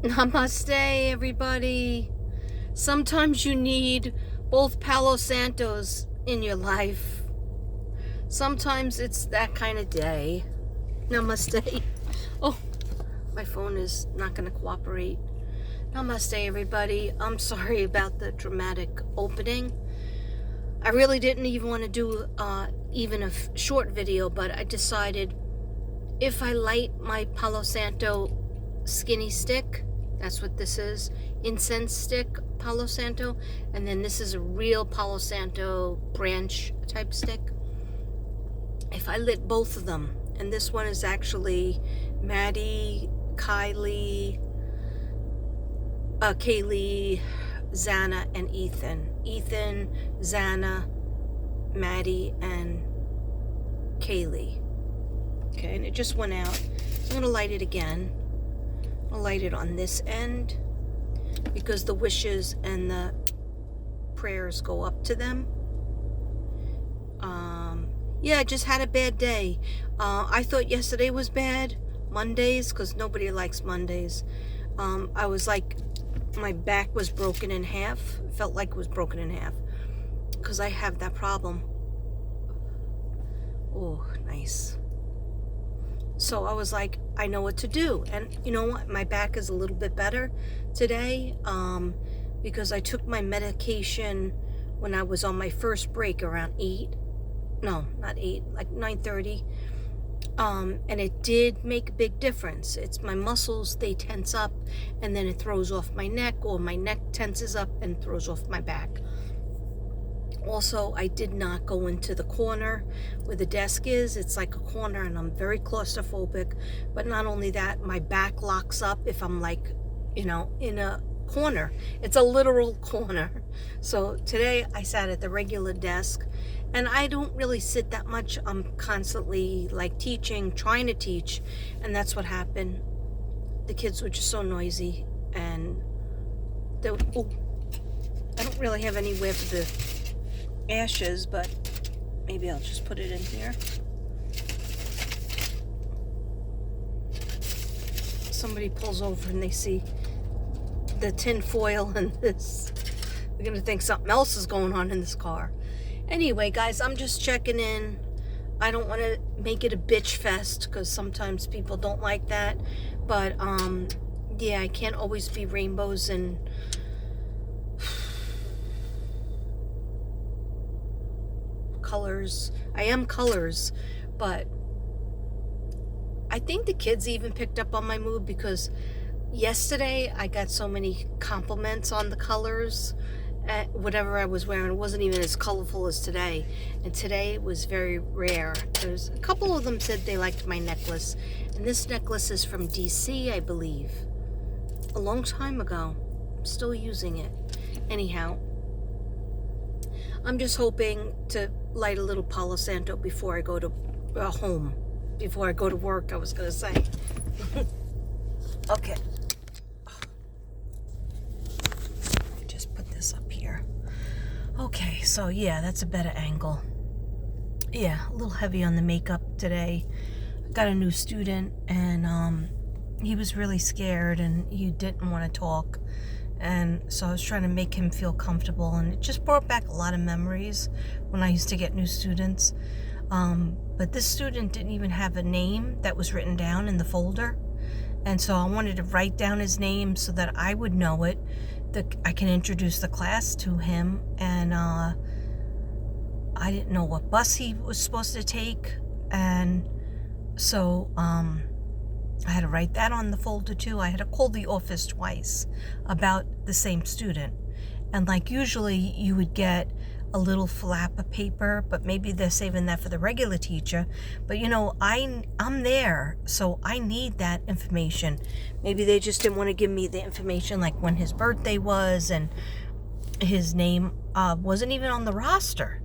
Namaste, everybody. Sometimes you need both Palo Santos in your life. Sometimes it's that kind of day. Namaste. Oh, my phone is not going to cooperate. Namaste, everybody. I'm sorry about the dramatic opening. I really didn't even want to do even a short video, but I decided if I light my Palo Santo skinny stick, that's what this is, incense stick Palo Santo, and then this is a real Palo Santo branch type stick. If I lit both of them, and this one is actually Maddie, Kaylee, Xana, and Ethan. Ethan, Xana, Maddie, and Kaylee. Okay, and it just went out. I'm going to light it again. I'll light it on this end because the wishes and the prayers go up to them. Yeah, I just had a bad day. I thought yesterday was bad. Mondays, because nobody likes Mondays. I was like, my back was broken in half. Felt like it was broken in half because I have that problem. Oh, nice. So I was like, I know what to do. And you know what? My back is a little bit better today because I took my medication when I was on my first break around 8. No, not 8, like 9:30. And it did make a big difference. It's my muscles, they tense up and then it throws off my neck, or my neck tenses up and throws off my back. Also, I did not go into the corner where the desk is. It's like a corner and I'm very claustrophobic. But not only that, my back locks up if I'm like, in a corner. It's a literal corner. So today I sat at the regular desk and I don't really sit that much. I'm constantly like teaching, trying to teach. And that's what happened. The kids were just so noisy and I don't really have anywhere for the ashes, but maybe I'll just put it in here. Somebody pulls over and they see the tin foil and this. They're gonna think something else is going on in this car. Anyway, guys, I'm just checking in. I don't want to make it a bitch fest because sometimes people don't like that. But yeah, I can't always be rainbows and colors. I am colors, but I think the kids even picked up on my mood because yesterday I got so many compliments on the colors. Whatever I was wearing, it wasn't even as colorful as today, and today was very rare. There's a couple of them said they liked my necklace, and this necklace is from DC, I believe, a long time ago. I'm still using it. Anyhow, I'm just hoping to light a little Palo Santo before I go to home, before I go to work, I was gonna say. Okay. Just put this up here. Okay, so yeah, that's a better angle. Yeah, a little heavy on the makeup today. I got a new student and he was really scared and he didn't want to talk. And so I was trying to make him feel comfortable, and it just brought back a lot of memories when I used to get new students. But this student didn't even have a name that was written down in the folder. And so I wanted to write down his name so that I would know it, that I can introduce the class to him. And I didn't know what bus he was supposed to take. And so I had to write that on the folder too. I had to call the office twice about the same student. And like usually you would get a little flap of paper, but maybe they're saving that for the regular teacher. But I'm there, so I need that information. Maybe they just didn't want to give me the information like when his birthday was, and his name wasn't even on the roster.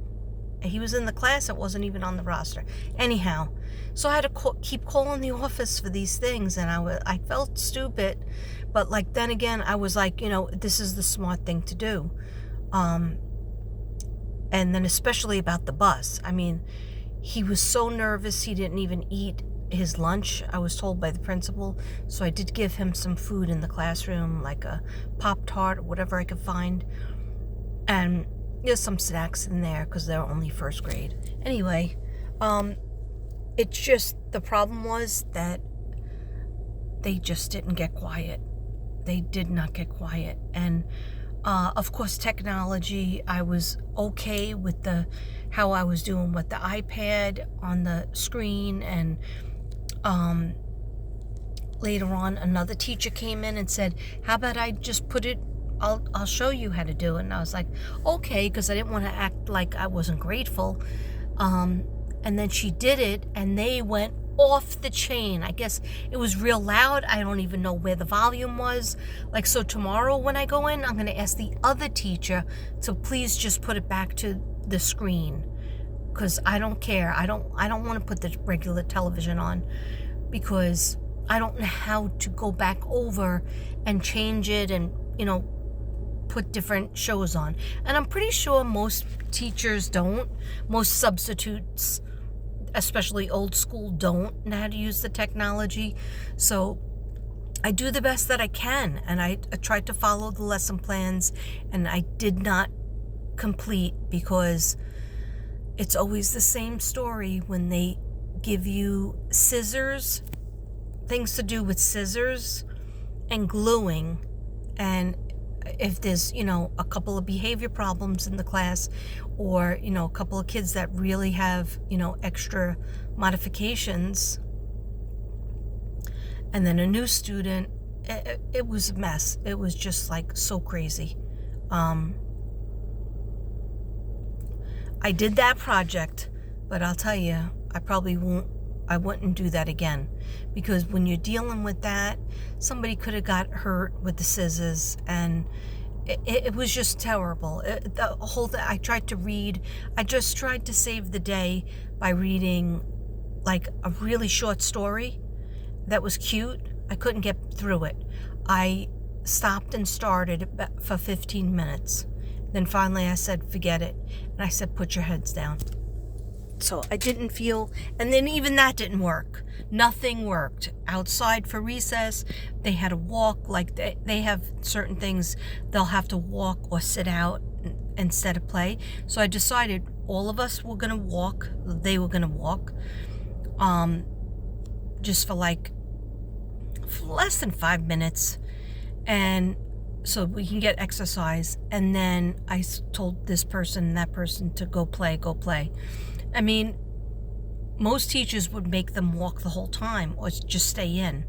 He was in the class, it wasn't even on the roster. Anyhow, so I had to keep calling the office for these things, and I felt stupid, but like then again, I was like, this is the smart thing to do. And then especially about the bus. I mean, he was so nervous he didn't even eat his lunch, I was told by the principal. So I did give him some food in the classroom, like a Pop-Tart or whatever I could find. And there's some snacks in there because they're only first grade. Anyway, it's just, the problem was that they just didn't get quiet. They did not get quiet. And of course, technology, I was okay with how I was doing with the iPad on the screen. And later on, another teacher came in and said, how about I just put it, I'll show you how to do it. And I was like, okay, because I didn't want to act like I wasn't grateful. And then she did it, and they went off the chain. I guess it was real loud. I don't even know where the volume was. Like, so tomorrow when I go in, I'm going to ask the other teacher to please just put it back to the screen, because I don't care. I don't want to put the regular television on, because I don't know how to go back over and change it and, put different shows on. And I'm pretty sure most teachers don't. Most substitutes, especially old school, don't know how to use the technology. So I do the best that I can, and I tried to follow the lesson plans, and I did not complete, because it's always the same story when they give you scissors, things to do with scissors and gluing. And if there's, a couple of behavior problems in the class, or, a couple of kids that really have, extra modifications, and then a new student, it was a mess. It was just like so crazy. I did that project, but I'll tell you, I wouldn't do that again, because when you're dealing with that, somebody could have got hurt with the scissors, and it was just terrible. The whole thing, I just tried to save the day by reading like a really short story that was cute. I couldn't get through it. I stopped and started for 15 minutes. Then finally I said, forget it. And I said, put your heads down. So I didn't feel, and then even that didn't work. Nothing worked. Outside for recess, they had to walk, like they have certain things they'll have to walk or sit out instead of play. So I decided all of us were going to walk. They were going to walk just for less than 5 minutes. And so we can get exercise. And then I told this person and that person to go play. I mean, most teachers would make them walk the whole time or just stay in.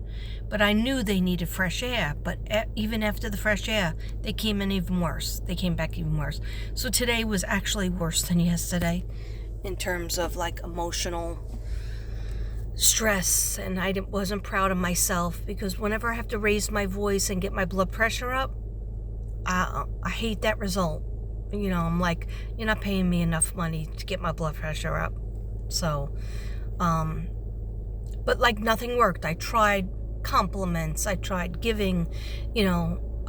But I knew they needed fresh air. But even after the fresh air, they came in even worse. They came back even worse. So today was actually worse than yesterday in terms of emotional stress. And I wasn't proud of myself, because whenever I have to raise my voice and get my blood pressure up, I hate that result. I'm like, you're not paying me enough money to get my blood pressure up. So, but nothing worked. I tried compliments. I tried giving,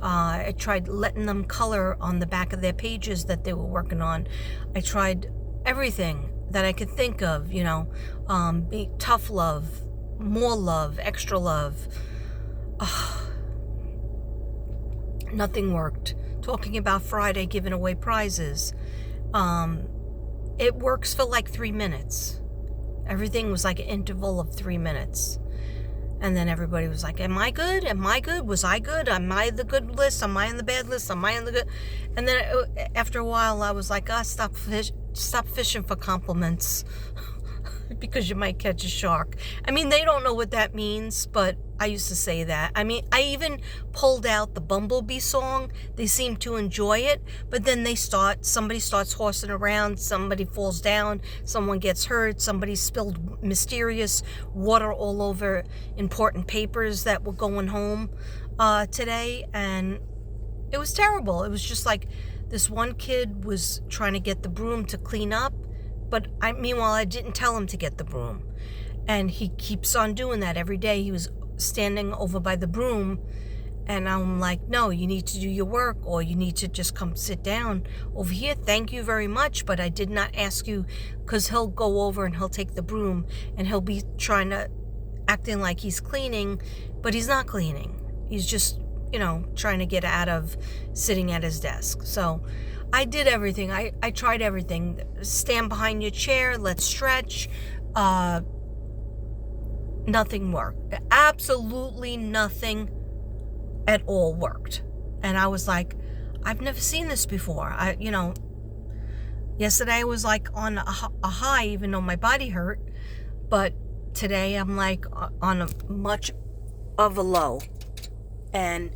I tried letting them color on the back of their pages that they were working on. I tried everything that I could think of, be tough love, more love, extra love. Nothing worked. Talking about Friday giving away prizes. It works for 3 minutes. Everything was like an interval of 3 minutes. And then everybody was like, am I good? Am I good? Was I good? Am I the good list? Am I on the bad list? Am I on the good? And then after a while, I was like, stop fishing for compliments because you might catch a shark. I mean, they don't know what that means, but I used to say that. I mean, I even pulled out the Bumblebee song. They seem to enjoy it, but then somebody starts horsing around, somebody falls down, someone gets hurt, somebody spilled mysterious water all over important papers that were going home today, and it was terrible. It was just this one kid was trying to get the broom to clean up, but meanwhile, I didn't tell him to get the broom. And he keeps on doing that every day. He was standing over by the broom, and I'm like, no, you need to do your work, or you need to just come sit down over here. Thank you very much, but I did not ask you, because he'll go over and he'll take the broom, and he'll be trying to acting like he's cleaning, but he's not cleaning. He's just, trying to get out of sitting at his desk. So I did everything. I tried everything. Stand behind your chair. Let's stretch. Nothing worked. Absolutely nothing at all worked. And I was like, I've never seen this before. Yesterday I was like on a high, even though my body hurt. But today I'm like on a much of a low. And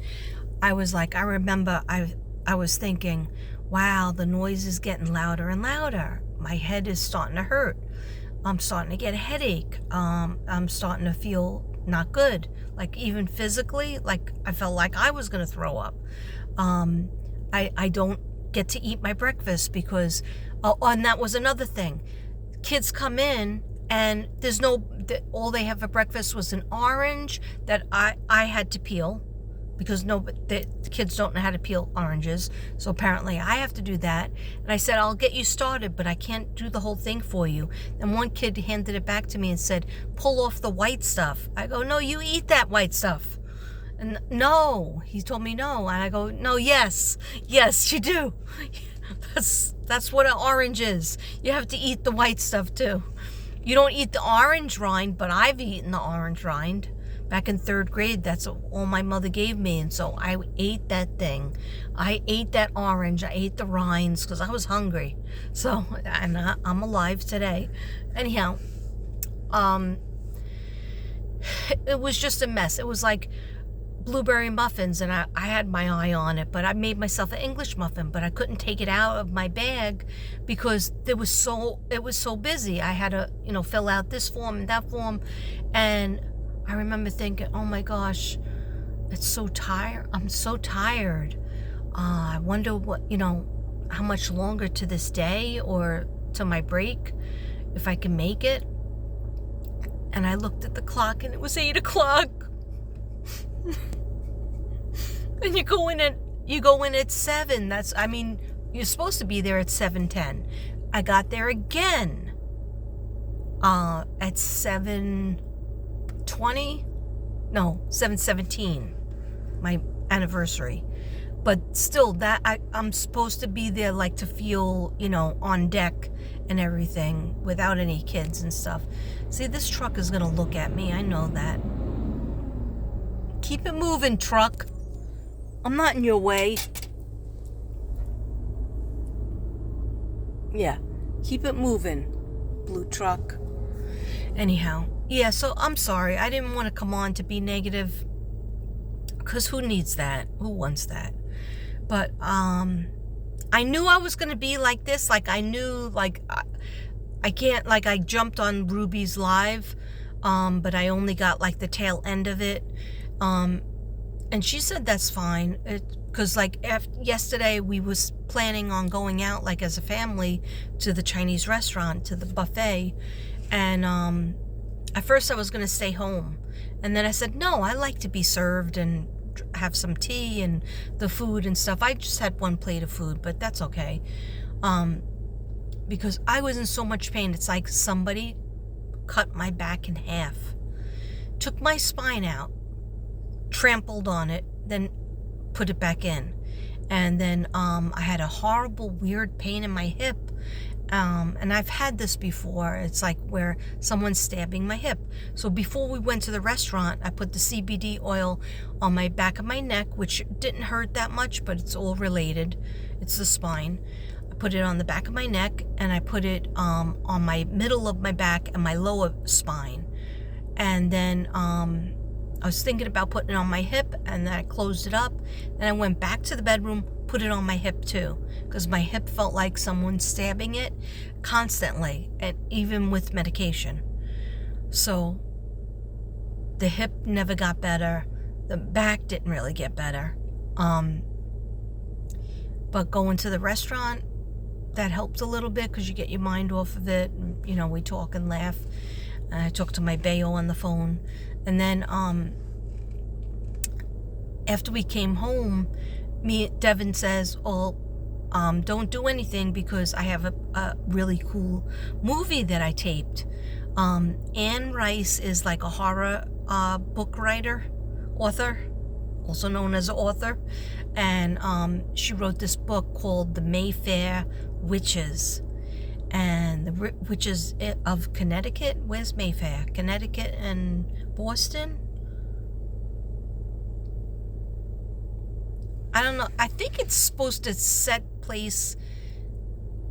I was like, I remember I was thinking, wow, the noise is getting louder and louder. My head is starting to hurt. I'm starting to get a headache. I'm starting to feel not good. Like even physically, like I felt like I was going to throw up. I don't get to eat my breakfast because, and that was another thing. Kids come in and all they have for breakfast was an orange that I had to peel because the kids don't know how to peel oranges. So apparently I have to do that. And I said, I'll get you started, but I can't do the whole thing for you. And one kid handed it back to me and said, pull off the white stuff. I go, no, you eat that white stuff. And no, he told me no. And I go, no, yes, you do. That's what an orange is. You have to eat the white stuff too. You don't eat the orange rind, but I've eaten the orange rind. Back in 3rd grade, that's all my mother gave me. And so I ate that thing. I ate that orange. I ate the rinds because I was hungry. So, and I'm alive today. Anyhow, it was just a mess. It was like blueberry muffins, and I had my eye on it, but I made myself an English muffin, but I couldn't take it out of my bag because it was so busy. I had to, fill out this form and that form. And I remember thinking, oh my gosh, it's so tired. I'm so tired. I wonder what, how much longer to this day or to my break, if I can make it. And I looked at the clock and it was 8 o'clock. And you go in at 7. You're supposed to be there at 7:10. I got there again at 7:20. No, 7:17. My anniversary. But still, I'm supposed to be there like to feel, on deck and everything without any kids and stuff. See, this truck is gonna look at me. I know that. Keep it moving, truck. I'm not in your way. Yeah, keep it moving, blue truck. Anyhow, yeah, so I'm sorry. I didn't want to come on to be negative because who needs that? Who wants that? But I knew I was going to be like this. Like I knew, like I can't, like I jumped on Ruby's live, but I only got like the tail end of it. And she said that's fine, because like yesterday we was planning on going out like as a family to the Chinese restaurant, to the buffet, and at first I was going to stay home, and then I said no, I like to be served and have some tea and the food and stuff. I just had 1 plate of food, but that's okay, because I was in so much pain. It's like somebody cut my back in half, took my spine out, trampled on it, then put it back in. And then I had a horrible weird pain in my hip, and I've had this before. It's like where someone's stabbing my hip. So before we went to the restaurant, I put the CBD oil on my back of my neck, which didn't hurt that much, but it's all related. It's the spine. I put it on the back of my neck, and I put it on my middle of my back and my lower spine. And then I was thinking about putting it on my hip, and then I closed it up. Then I went back to the bedroom, put it on my hip too, because my hip felt like someone stabbing it constantly, and even with medication. So the hip never got better. The back didn't really get better. But going to the restaurant, that helped a little bit because you get your mind off of it. And, we talk and laugh. And I talked to my bayo on the phone. And then after we came home, Devin says, well, don't do anything because I have a really cool movie that I taped. Anne Rice is like a horror book author, also known as an author. And she wrote this book called The Mayfair Witches. And the witches of Connecticut. Where's Mayfair? Connecticut and Boston? I don't know. I think it's supposed to set place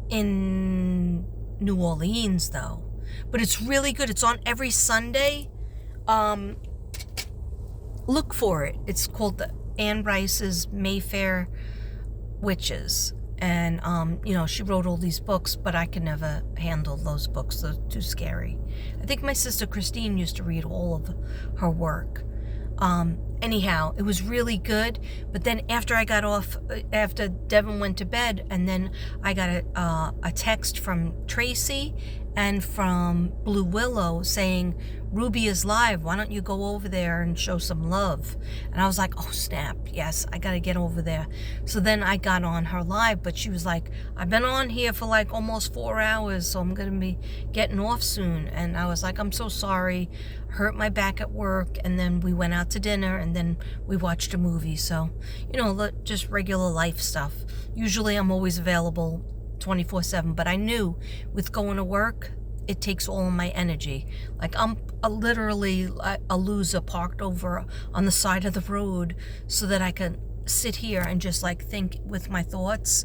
in New Orleans, though. But it's really good. It's on every Sunday. Look for it. It's called the Anne Rice's Mayfair Witches. And, she wrote all these books, but I could never handle those books. They're too scary. I think my sister Christine used to read all of her work. Anyhow, it was really good. But then after after Devin went to bed, and then I got a text from Tracy and from Blue Willow saying, Ruby is live. Why don't you go over there and show some love? And I was like, oh, snap. Yes, I got to get over there. So then I got on her live, but she was like, I've been on here for like almost 4 hours, so I'm going to be getting off soon. And I was like, I'm so sorry. Hurt my back at work. And then we went out to dinner, and then we watched a movie. So, just regular life stuff. Usually I'm always available 24/7, but I knew with going to work, it takes all of my energy. Like I'm literally a loser parked over on the side of the road so that I can sit here and just like think with my thoughts.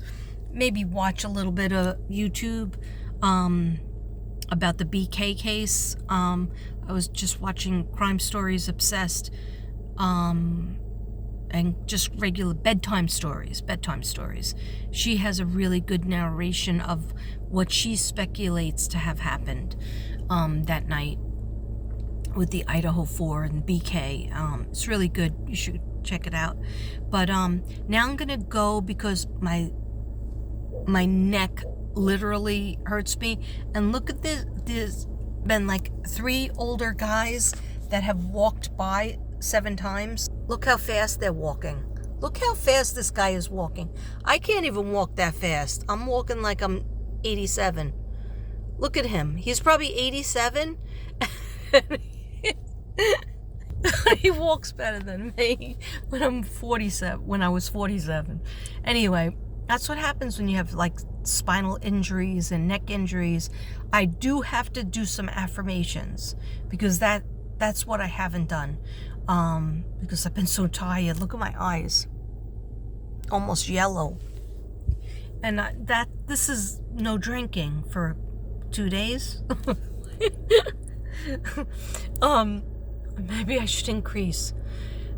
Maybe watch a little bit of YouTube about the BK case. I was just watching Crime Stories Obsessed, and just regular bedtime stories. She has a really good narration of what she speculates to have happened that night with the Idaho 4 and BK. It's really good. You should check it out. But now I'm gonna go because my neck literally hurts me. And look at this. There's been like 3 older guys that have walked by 7 times. Look how fast they're walking. Look how fast this guy is walking. I can't even walk that fast. I'm walking like I'm 87. Look at him. He's probably 87. He walks better than me when I was 47. Anyway, that's what happens when you have like spinal injuries and neck injuries. I do have to do some affirmations because that's what I haven't done. Because I've been so tired. Look at my eyes. Almost yellow. And this is no drinking for 2 days. Maybe I should increase.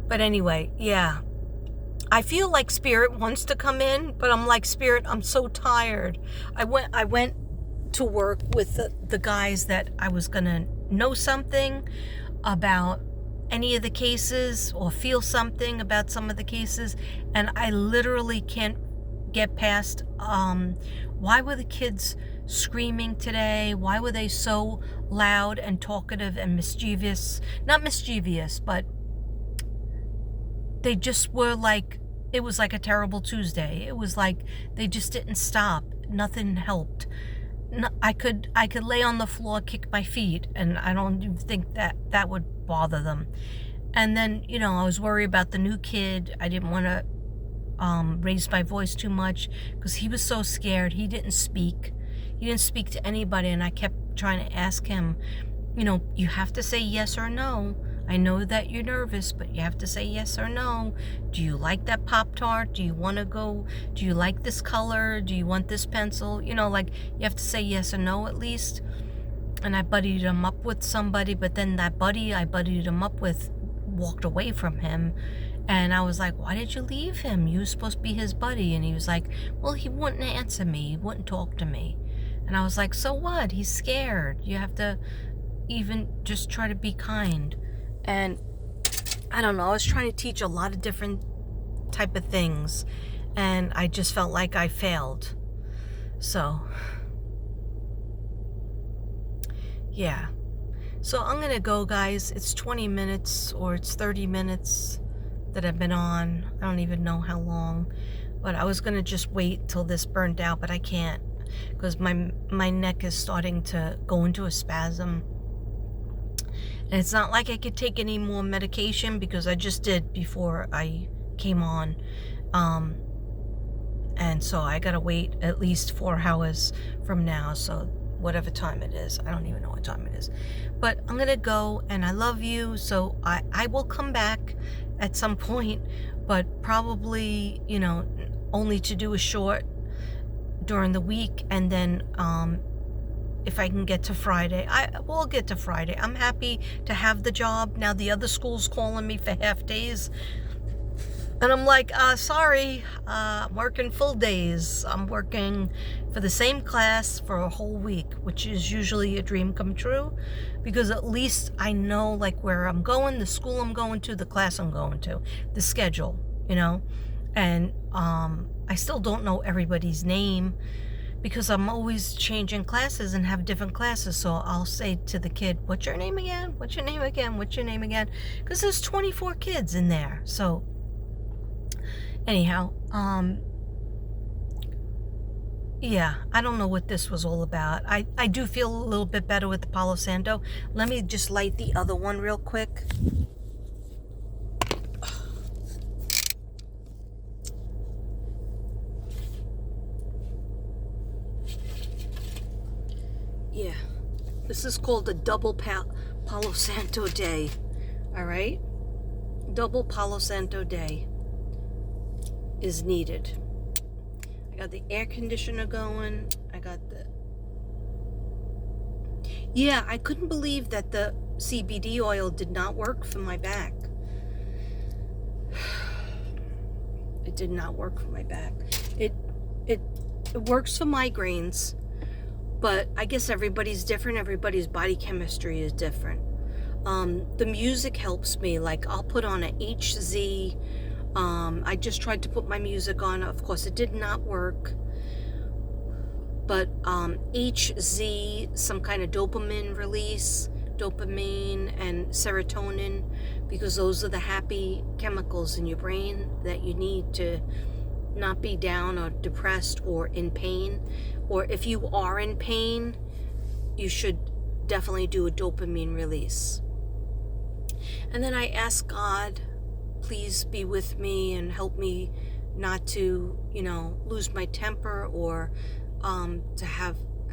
But anyway, yeah. I feel like Spirit wants to come in, but I'm like, Spirit, I'm so tired. I went to work with the guys that I was gonna know something about any of the cases or feel something about some of the cases, and I literally can't get past why were the kids screaming today? Why were they so loud and talkative and mischievous? Not mischievous, but they just were like, it was like a terrible Tuesday. It was like they just didn't stop. Nothing helped. No, I could lay on the floor, kick my feet, and I don't even think that would bother them. And then, I was worried about the new kid. I didn't want to raise my voice too much because he was so scared. He didn't speak. He didn't speak to anybody, and I kept trying to ask him, you have to say yes or no. I know that you're nervous, but you have to say yes or no. Do you like that Pop-Tart? Do you want to go? Do you like this color? Do you want this pencil? You have to say yes or no at least. And I buddied him up with somebody, but then that buddy I buddied him up with walked away from him. And I was like, why did you leave him? You were supposed to be his buddy. And he was like, well, he wouldn't answer me. He wouldn't talk to me. And I was like, so what? He's scared. You have to even just try to be kind. And I don't know, I was trying to teach a lot of different type of things, and I just felt like I failed. So, yeah. So I'm going to go, guys. It's 20 minutes or it's 30 minutes that I've been on. I don't even know how long. But I was going to just wait till this burned out, but I can't because my neck is starting to go into a spasm. And it's not like I could take any more medication because I just did before I came on. And so I gotta wait at least 4 hours from now. So whatever time it is, I don't even know what time it is. But I'm gonna go, and I love you. So I will come back at some point, but probably, only to do a short during the week, and then if I can get to Friday, I will get to Friday. I'm happy to have the job. Now the other school's calling me for half days, and I'm like, sorry, I'm working full days. I'm working for the same class for a whole week, which is usually a dream come true, because at least I know like where I'm going, the school I'm going to, the class I'm going to, the schedule, and I still don't know everybody's name because I'm always changing classes and have different classes. So I'll say to the kid, what's your name again? What's your name again? What's your name again? Because there's 24 kids in there. So anyhow, yeah, I don't know what this was all about. I do feel a little bit better with the Palo Santo. Let me just light the other one real quick. Yeah, this is called a double Palo Santo day. All right, double Palo Santo day is needed. I got the air conditioner going. I got yeah, I couldn't believe that the CBD oil did not work for my back. It did not work for my back. It works for migraines, but I guess everybody's different. Everybody's body chemistry is different. The music helps me. Like I'll put on a HZ. I just tried to put my music on. Of course, it did not work. But HZ, some kind of dopamine release, dopamine and serotonin, because those are the happy chemicals in your brain that you need to not be down or depressed or in pain. Or if you are in pain, you should definitely do a dopamine release. And then I ask God, please be with me and help me not to, lose my temper, or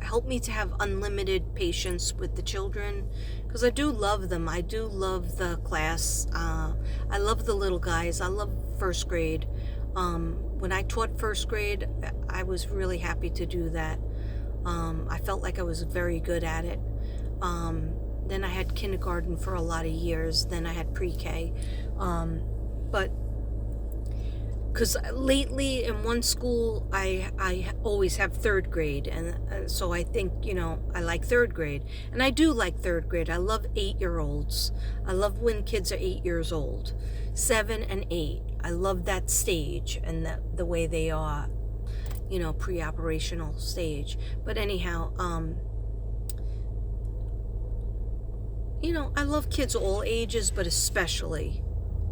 help me to have unlimited patience with the children, because I do love them. I do love the class. I love the little guys. I love first grade. When I taught first grade, I was really happy to do that. I felt like I was very good at it. Then I had kindergarten for a lot of years. Then I had pre-K. But because lately in one school, I always have third grade. And so I think, I like third grade. And I do like third grade. I love 8-year-olds. I love when kids are 8 years old. 7 and 8. I love that stage and the way they are, pre-operational stage. But anyhow, I love kids all ages, but especially,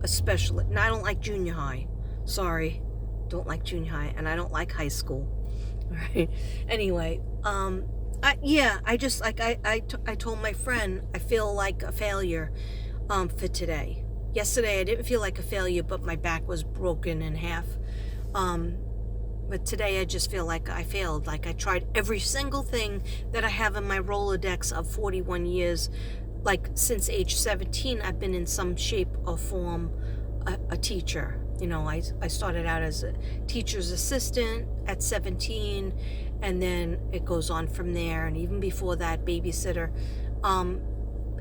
and I don't like junior high. Sorry, don't like junior high, and I don't like high school. All right. Anyway, I told my friend I feel like a failure, for today. Yesterday I didn't feel like a failure, but my back was broken in half. But today I just feel like I failed. Like I tried every single thing that I have in my Rolodex of 41 years. Like since age 17, I've been in some shape or form a teacher. I started out as a teacher's assistant at 17, and then it goes on from there. And even before that, babysitter.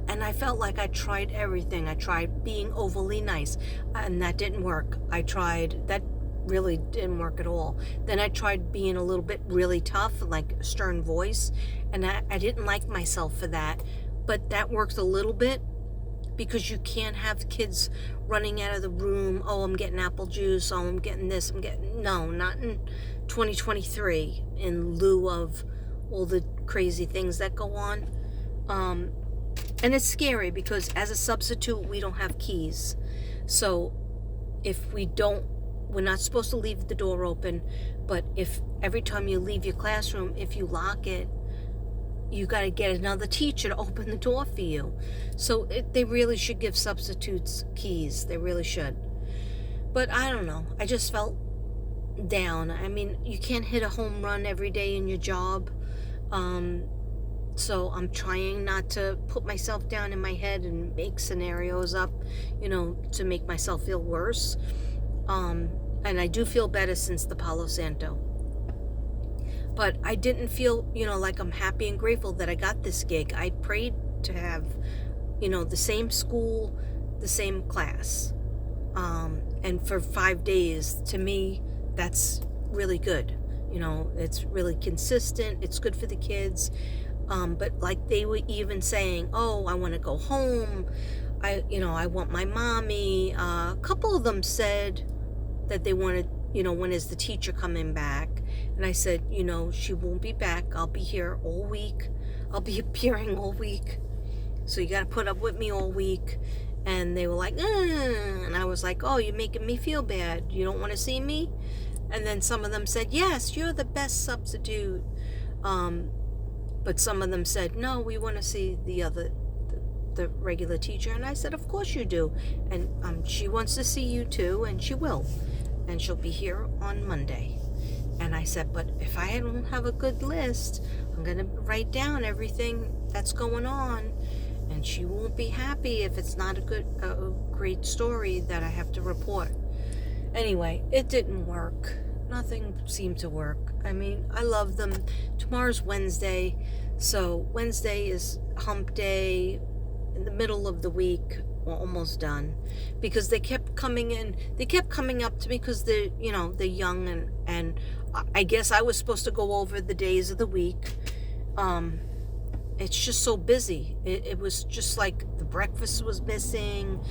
And I felt like I tried everything. I tried being overly nice, and that didn't work. That really didn't work at all. Then I tried being a little bit really tough, like a stern voice, and I didn't like myself for that. But that worked a little bit, because you can't have kids running out of the room. Oh, I'm getting apple juice. Oh, I'm getting this. No, not in 2023, in lieu of all the crazy things that go on. And it's scary because as a substitute, we don't have keys. So if we're not supposed to leave the door open, but if every time you leave your classroom, if you lock it, you got to get another teacher to open the door for you. So they really should give substitutes keys. They really should. But I don't know. I just felt down. I mean, you can't hit a home run every day in your job. So I'm trying not to put myself down in my head and make scenarios up, to make myself feel worse. And I do feel better since the Palo Santo. But I didn't feel, like I'm happy and grateful that I got this gig. I prayed to have, the same school, the same class. And for 5 days, to me, that's really good. It's really consistent. It's good for the kids. But like they were even saying, oh, I want to go home. I want my mommy. A couple of them said that they wanted, when is the teacher coming back? And I said, she won't be back. I'll be here all week. I'll be appearing all week. So you got to put up with me all week. And they were like, and I was like, oh, you're making me feel bad. You don't want to see me? And then some of them said, yes, you're the best substitute. But some of them said, no, we want to see the regular teacher. And I said, of course you do. And she wants to see you too, and she will. And she'll be here on Monday. And I said, but if I don't have a good list, I'm going to write down everything that's going on. And she won't be happy if it's not a great story that I have to report. Anyway, it didn't work. Nothing seemed to work. I mean, I love them. Tomorrow's Wednesday. So Wednesday is hump day in the middle of the week. We're almost done. Because they kept coming in. They kept coming up to me because they're young. And I guess I was supposed to go over the days of the week. It's just so busy. It was just like the breakfast was missing.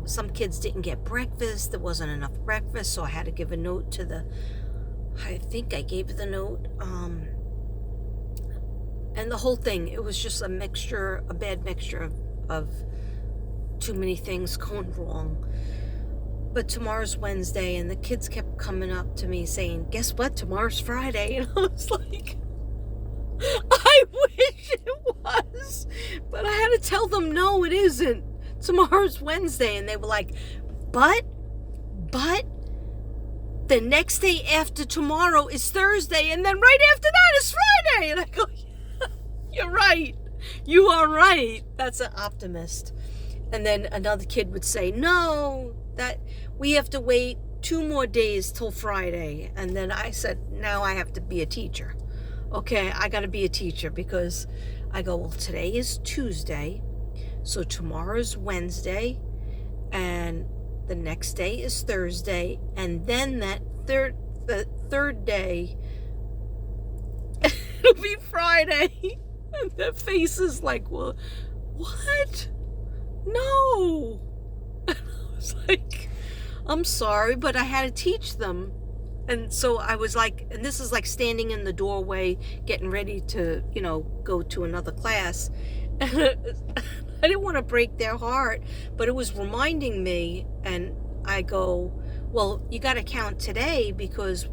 Some kids didn't get breakfast. There wasn't enough breakfast, so I had to give a note to I think I gave the note. And the whole thing, it was just a bad mixture of too many things going wrong. But tomorrow's Wednesday, and the kids kept coming up to me saying, guess what? Tomorrow's Friday. And I was like, I wish it was, but I had to tell them, no, it isn't. Tomorrow's Wednesday. And they were like, but the next day after tomorrow is Thursday, and then right after that is Friday. And I go, yeah, you're right. You are right. That's an optimist. And then another kid would say, no, that we have to wait 2 more days till Friday. And then I said, now I have to be a teacher. Okay, I got to be a teacher, because I go, well, today is Tuesday, so tomorrow's Wednesday, and the next day is Thursday, and then the third day, it'll be Friday. And their face is like, well, what? No. And I was like, I'm sorry, but I had to teach them. And so I was like, and this is like standing in the doorway, getting ready to, go to another class. I didn't want to break their heart, but it was reminding me, and I go, well, you got to count today because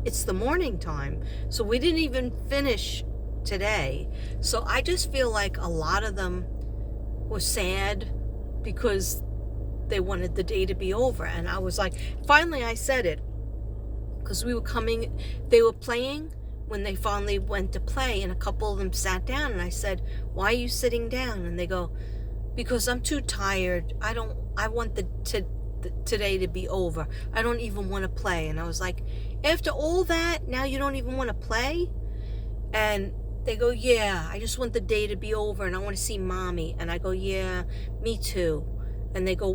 it's the morning time. So we didn't even finish today. So I just feel like a lot of them were sad because they wanted the day to be over. And I was like, finally I said it. Because they were playing when they finally went to play, and a couple of them sat down, and I said, why are you sitting down? And they go, because I'm too tired. I want today to be over. I don't even want to play. And I was like, after all that, now you don't even want to play? And they go, yeah, I just want the day to be over, and I want to see mommy. And I go, yeah, me too. And they go,